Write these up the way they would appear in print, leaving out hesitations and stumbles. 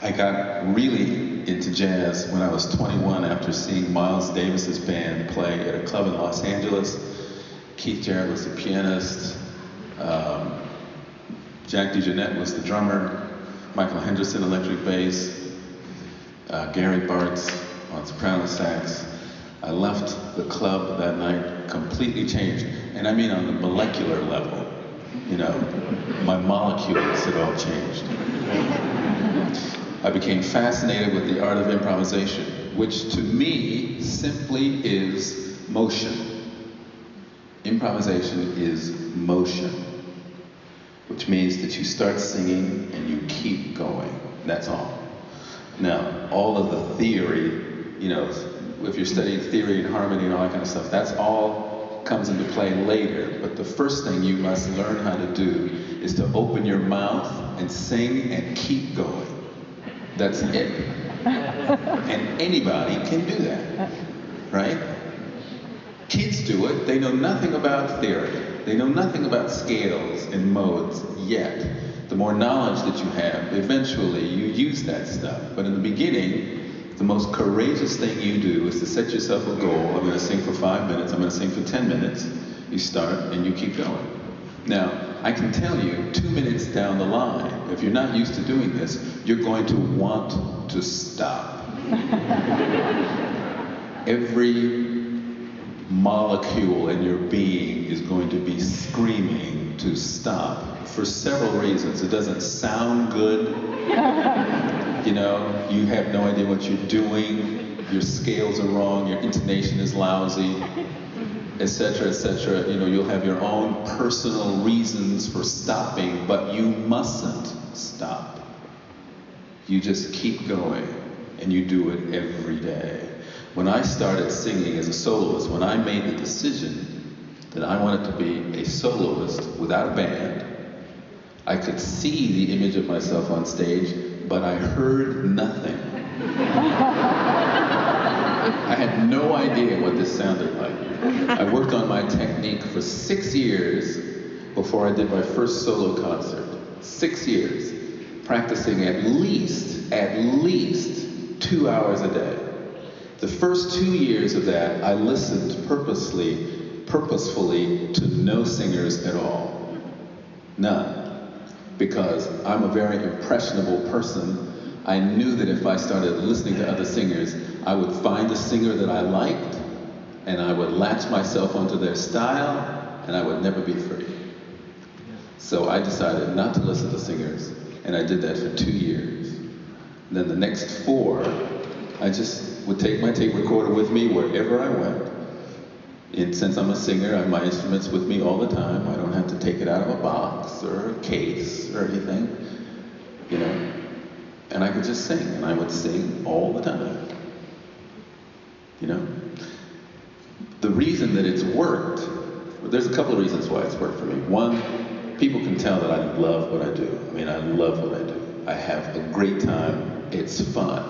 I got really into jazz when I was 21 after seeing Miles Davis's band play at a club in Los Angeles. Keith Jarrett was the pianist, Jack DeJohnette was the drummer, Michael Henderson electric bass, Gary Bartz on soprano sax. I left the club that night completely changed, and I mean on the molecular level. You know, my molecules had all changed. I became fascinated with the art of improvisation, which to me simply is motion. Improvisation is motion, which means that you start singing and you keep going. That's all. Now, all of the theory, you know, if you're studying theory and harmony and all that kind of stuff, that's all comes into play later. But the first thing you must learn how to do is to open your mouth and sing and keep going. That's it. And anybody can do that, right? Kids do it. They know nothing about theory. They know nothing about scales and modes yet. The more knowledge that you have, eventually you use that stuff. But in the beginning, the most courageous thing you do is to set yourself a goal. I'm going to sing for 5 minutes. I'm going to sing for 10 minutes. You start and you keep going. Now, I can tell you 2 minutes down the line, if you're not used to doing this, you're going to want to stop. Every molecule in your being is going to be screaming to stop for several reasons. It doesn't sound good. You know, you have no idea what you're doing. Your scales are wrong. Your intonation is lousy, etc., etc. You know, you'll have your own personal reasons for stopping, but you mustn't stop. You just keep going, and you do it every day. When I started singing as a soloist, when I made the decision that I wanted to be a soloist without a band, I could see the image of myself on stage, but I heard nothing. I had no idea what this sounded like. I worked on my technique for 6 years before I did my first solo concert. 6 years, practicing at least 2 hours a day. The first 2 years of that, I listened purposefully to no singers at all. None. Because I'm a very impressionable person. I knew that if I started listening to other singers, I would find a singer that I liked, and I would latch myself onto their style, and I would never be free. So I decided not to listen to singers, and I did that for 2 years. And then the next 4, I just would take my tape recorder with me wherever I went. And since I'm a singer, I have my instruments with me all the time. I don't have to take it out of a box or a case or anything, you know. And I could just sing, and I would sing all the time, you know. The reason that it's worked, there's a couple of reasons why it's worked for me. One, people can tell that I love what I do. I mean, I love what I do. I have a great time. It's fun.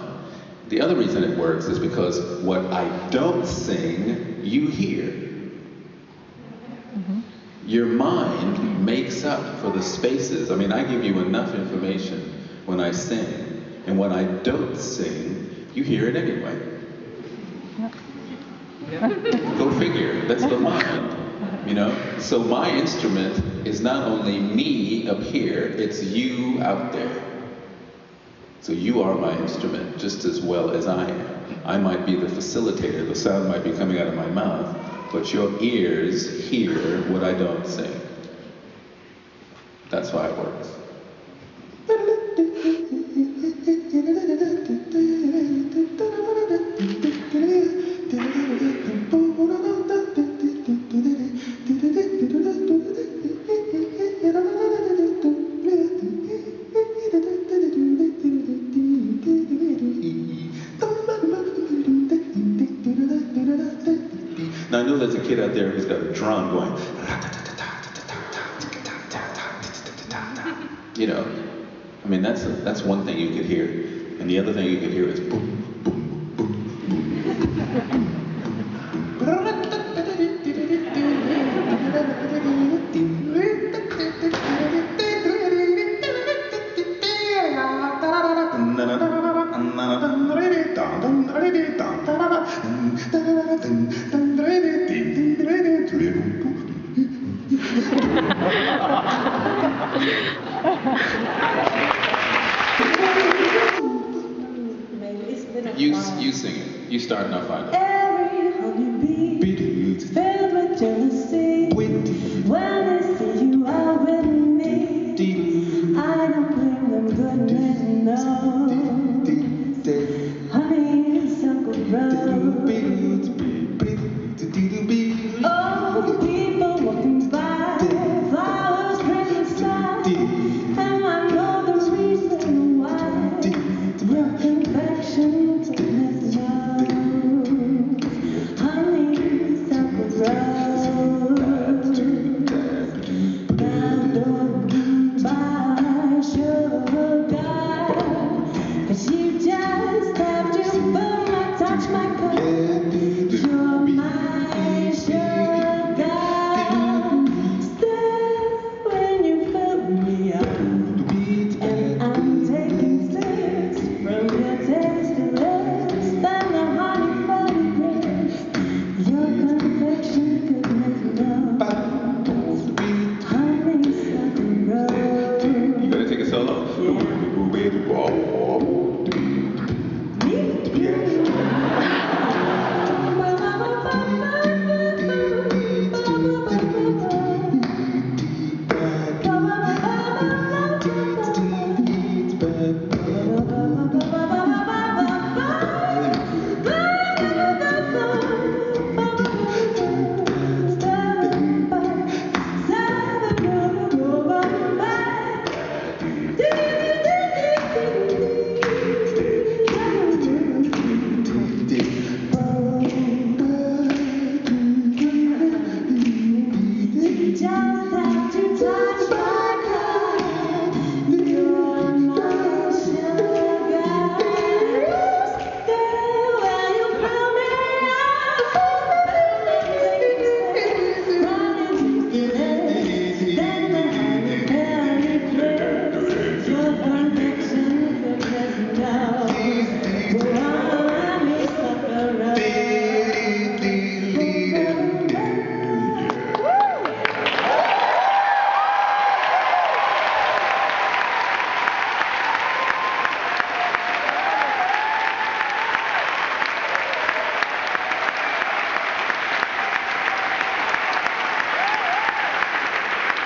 The other reason it works is because what I don't sing, you hear. Mm-hmm. Your mind makes up for the spaces. I mean, I give you enough information when I sing, and when I don't sing, you hear it anyway. Yep. Go figure, that's the mind, you know? So my instrument is not only me up here, it's you out there. So you are my instrument just as well as I am. I might be the facilitator, the sound might be coming out of my mouth, but your ears hear what I don't sing. That's why it works. Now I know there's a kid out there who's got a drum going, you know, I mean that's one thing you could hear, and the other thing you could hear is boom, boom, boom, boom. You sing it. You starting off on it. Every honeybee filled with jealousy. When they see you out with me, I don't bring them goodness, no.